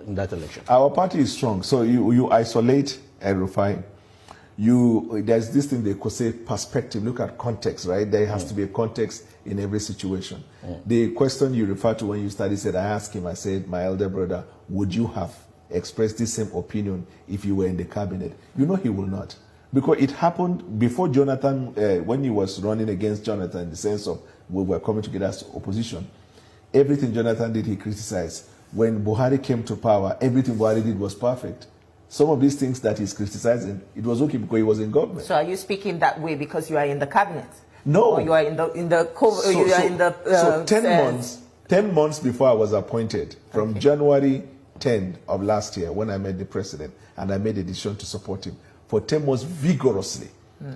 in that election? Our party is strong. So you isolate Rufai. There's this thing they could say perspective. Look at context, right? There has to be a context in every situation. The question you referred to when you started said, I asked him, I said, my elder brother, would you have expressed this same opinion if you were in the cabinet? You know he will not. Because it happened before Jonathan, when he was running against Jonathan, in the sense of we were coming together as opposition. Everything Jonathan did, he criticized. When Buhari came to power, everything Buhari did was perfect. Some of these things that he's criticizing, it was okay because he was in government. So are you speaking that way because you are in the cabinet? No. Or you are in the So 10 months before I was appointed, from January 10 of last year, when I met the president, and I made a decision to support him, for 10 months vigorously,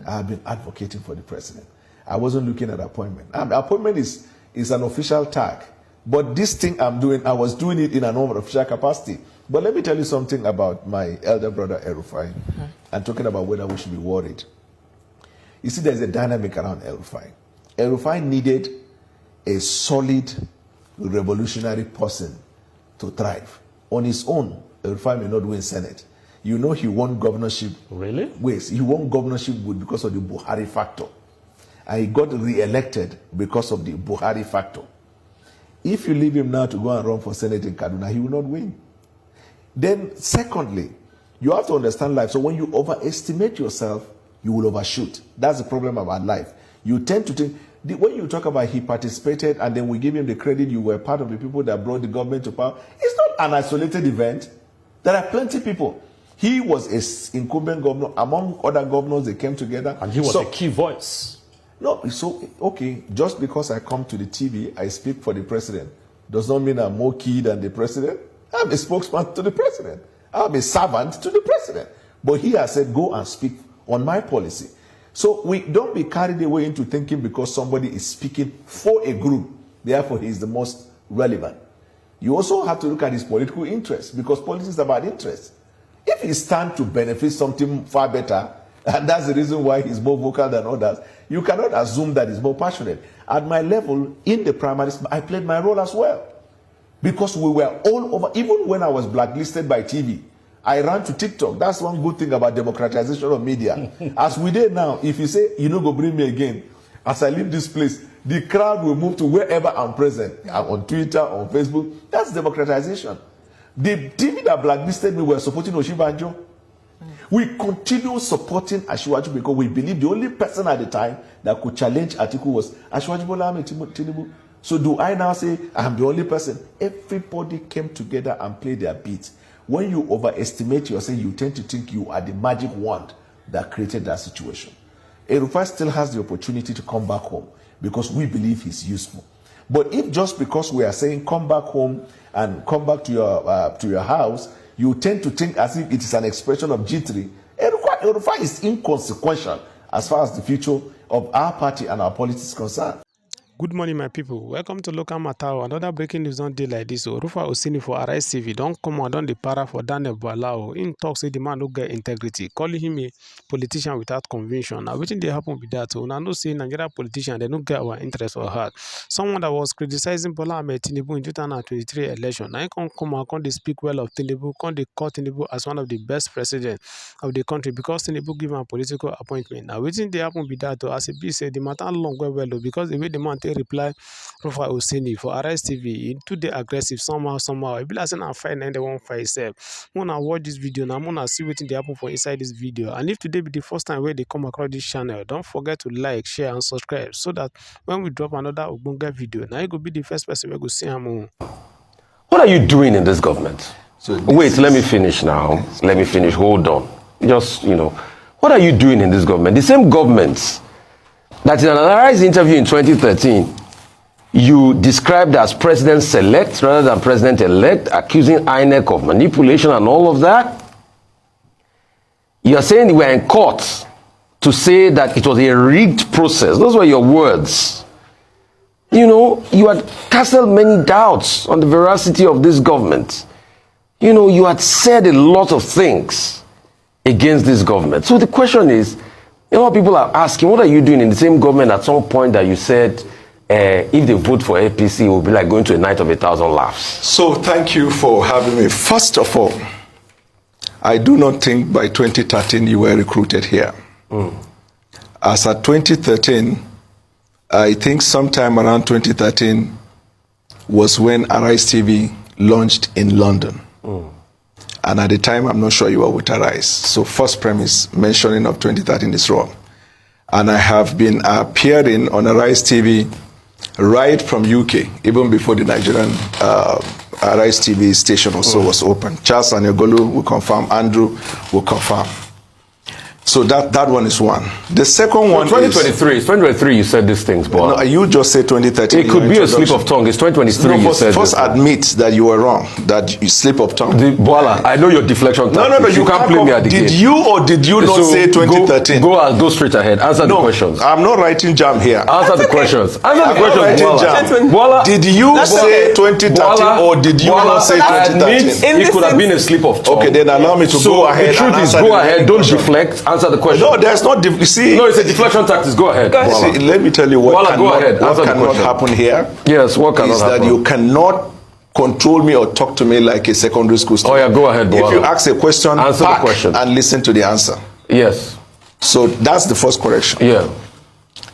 I have been advocating for the president. I wasn't looking at appointment. Appointment is an official tag. But this thing I'm doing, I was doing it in an official capacity. But let me tell you something about my elder brother, Rufai, and talking about whether we should be worried. You see, there's a dynamic around Rufai. Rufai needed a solid, revolutionary person to thrive. On his own, Rufai may not win Senate. You know he won governorship. Really? Yes, he won governorship because of the Buhari factor. And he got re-elected because of the Buhari factor. If you leave him now to go and run for Senate in Kaduna, he will not win. Then, secondly, you have to understand life. So when you overestimate yourself, you will overshoot. That's the problem about life. You tend to think, when you talk about he participated and then we give him the credit, you were part of the people that brought the government to power. It's not an isolated event. There are plenty of people. He was an incumbent governor. Among other governors, they came together. And he was a key voice. No, so, okay, just because I come to the TV, I speak for the president, does not mean I'm more key than the president. I'm a spokesman to the president. I'm a servant to the president. But he has said, go and speak on my policy. So we don't be carried away into thinking because somebody is speaking for a group, therefore he is the most relevant. You also have to look at his political interests, because politics is about interest. If he stands to benefit something far better, and that's the reason why he's more vocal than others, you cannot assume that he's more passionate. At my level, in the primaries, I played my role as well. Because we were all over, even when I was blacklisted by TV, I ran to TikTok. That's one good thing about democratization of media. As we did now, if you say, you know, go bring me again, as I leave this place, the crowd will move to wherever I'm present. I'm on Twitter, on Facebook. That's democratization. The TV that blacklisted me were supporting Oshibanjo. We continue supporting Asiwaju because we believe the only person at the time that could challenge Atiku was Asiwaju Bola Ahmed Tinubu. So do I now say I'm the only person? Everybody came together and played their beat. When you overestimate yourself, you tend to think you are the magic wand that created that situation. Rufai still has the opportunity to come back home because we believe he's useful. But if just because we are saying come back home and come back to your house, you tend to think as if it is an expression of G3, Rufai is inconsequential as far as the future of our party and our politics is concerned. Good morning, my people. Welcome to Local Matter. Another breaking news on day like this. Rufai Oseni for Arise TV don't come on the para for Daniel Bwala. In talks, say the man no get integrity, calling him a politician without conviction. Now, waiting they happen with that. So, now no say Nigeria politician they don't get our interest or heart. Someone that was criticizing Bola Ahmed Tinubu in 2023 election. Now, come they speak well of Tinubu, come they call Tinubu as one of the best presidents of the country because Tinubu give him a political appointment. Now, waiting they happen with that. As a B said, the matter long well because the way the man reply Rufai Oseni for Arise TV in too aggressive somehow. It be like saying I'm fighting and they won't fight itself. Wanna watch this video now, wanna see what they happen for inside this video. And if today be the first time where they come across this channel, don't forget to like, share, and subscribe so that when we drop another Ogbonge video, now you go be the first person we go see him. What are you doing in this government? Wait, let me finish now. Let me finish. Hold on. Just, what are you doing in this government? The same government that in an Arise interview in 2013, you described as president-select rather than president-elect, accusing INEC of manipulation and all of that. You are saying you were in court to say that it was a rigged process. Those were your words. You had casted many doubts on the veracity of this government. You had said a lot of things against this government. So the question is, people are asking, what are you doing in the same government at some point that you said if they vote for APC, it will be like going to a night of 1,000 laughs. So thank you for having me. First of all, I do not think by 2013 you were recruited here. As at 2013, I think sometime around 2013 was when Arise TV launched in London. And at the time, I'm not sure you were with Arise. So first premise, mentioning of 2013 is wrong. And I have been appearing on Arise TV right from UK, even before the Nigerian Arise TV station also was open. Charles Anyogolu will confirm, Andrew will confirm. So that one is one. The second one 2023. It's 2023 you said these things, but no, you just said 2013. It could be a slip of tongue. It's 2023 no, you said first admit that you were wrong, that you slip of tongue. Bwala, I know your deflection tactics. No, you can't play me at the game. Did you or did you not say 2013? Go straight ahead. Answer the questions. I'm not writing jam here. Answer the questions. Answer the questions, Bwala. Did you say 2013 or did you not say 2013? It could have been a slip of tongue. Okay, then allow me to go ahead. The truth is, go ahead. Don't deflect. Answer the question. No, there's not. See, no, it's a deflection tactics. Go ahead. See, let me tell you what cannot happen here. Yes, what cannot happen? Is that you cannot control me or talk to me like a secondary school student. Oh yeah, go ahead, Bwala. If you ask a question, answer the question and listen to the answer. Yes. So that's the first correction. Yeah.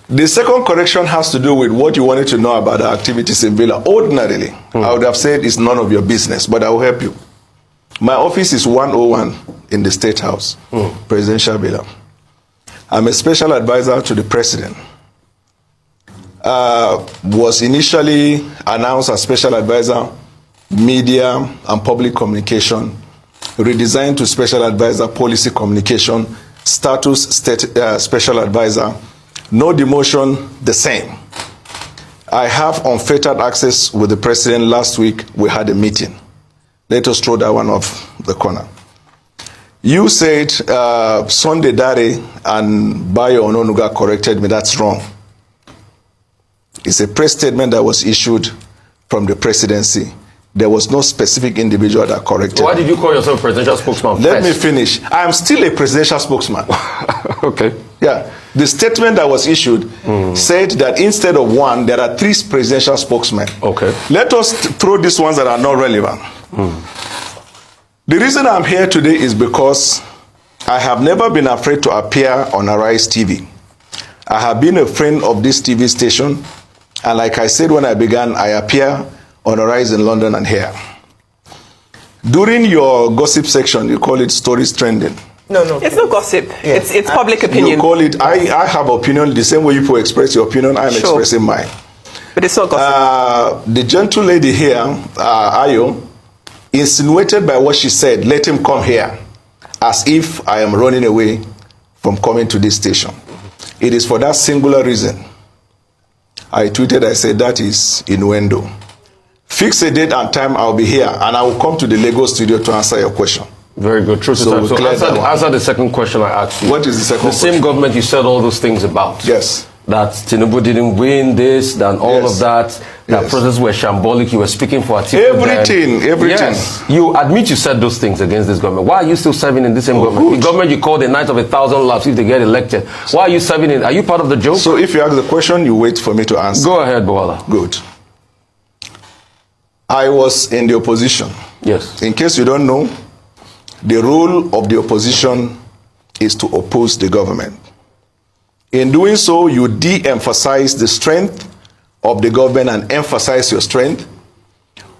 The second correction has to do with what you wanted to know about the activities in Villa. Ordinarily, I would have said it's none of your business, but I will help you. My office is 101 in the State House, Presidential Villa. I'm a special advisor to the president. Was initially announced as special advisor, media and public communication, redesigned to special advisor, policy communication, status special advisor, no demotion, the same. I have unfettered access with the president. Last week, we had a meeting. Let us throw that one off the corner. You said Sunday Dare and Bayo Ononuga corrected me. That's wrong. It's a press statement that was issued from the presidency. There was no specific individual that corrected. Why did you call yourself presidential spokesman? Let me finish. I am still a presidential spokesman. Okay. Yeah. The statement that was issued said that instead of one, there are 3 presidential spokesmen. Okay. Let us throw these ones that are not relevant. The reason I'm here today is because I have never been afraid to appear on Arise TV. I have been a friend of this TV station, and like I said when I began, I appear on Arise in London and here. During your gossip section, you call it stories trending. No. It's not gossip. Yeah. It's public opinion. You call it, I have opinion, the same way you express your opinion, I'm expressing mine. But it's not gossip. The gentle lady here, Ayo, insinuated by what she said, let him come here, as if I am running away from coming to this station. It is for that singular reason. I tweeted, I said, that is innuendo. Fix a date and time, I'll be here, and I will come to the Lagos studio to answer your question. Very good. True. So answer the second question I asked you. What is the second question? The same government you said all those things about. Yes. That Tinubu didn't win this, and all of that. That processes were shambolic. You were speaking for Atiku. Everything. Yes. You admit you said those things against this government. Why are you still serving in this same government? The government you call the night of 1,000 laughs if they get elected. Why are you serving in? Are you part of the joke? So if you ask the question, you wait for me to answer. Go ahead, Bwala. Good. I was in the opposition. Yes. In case you don't know, the role of the opposition is to oppose the government. In doing so, you de-emphasize the strength of the government and emphasize your strength.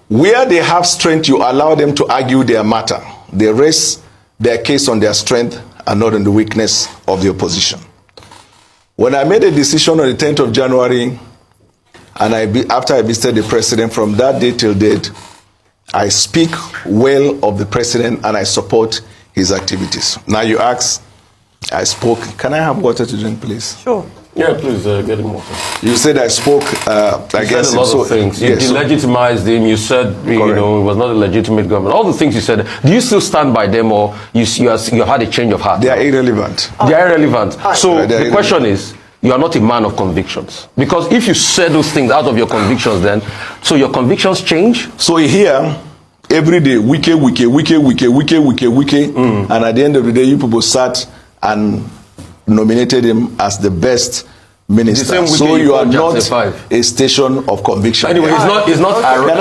Where they have strength, you allow them to argue their matter. They rest their case on their strength and not on the weakness of the opposition. When I made a decision on the 10th of January, and after I visited the president, from that day till date, I speak well of the president and I support his activities. Now you ask, I spoke. Can I have water to drink, please? Sure. Yeah, please get him water. You said I spoke against him. You said a lot of things. You delegitimized him. You said it was not a legitimate government. All the things you said. Do you still stand by them, or you had a change of heart? They are irrelevant. They are irrelevant. So the question is, you are not a man of convictions. Because if you said those things out of your convictions, then so your convictions change. So here, every day, wike, and at the end of the day, you people sat and nominated him as the best minister. The same So weekend you are called not Chapter 5. a station of conviction. Anyway, it's not Can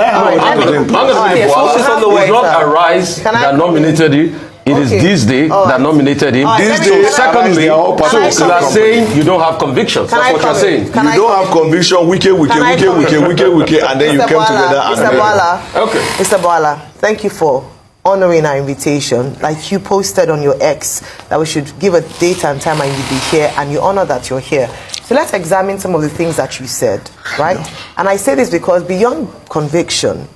I have Yes, Bwala. it's on the way, It's not sir. Arise Can I that come in? nominated you. It is Okay. this day All that right. nominated him. All right, This let me- day, can I- Secondly, they are all part so of the you same are company. saying you don't have convictions. Can That's I what you're come in? saying. Can You I don't come have in? conviction, wiki, and then you Mr. come Bwala, together Mr. and Bwala, Okay. Mr. Bwala, thank you for honoring our invitation. Like you posted on your X that we should give a date and time and you'll be here, and you honor that you're here. So let's examine some of the things that you said, right? And I say this because beyond conviction,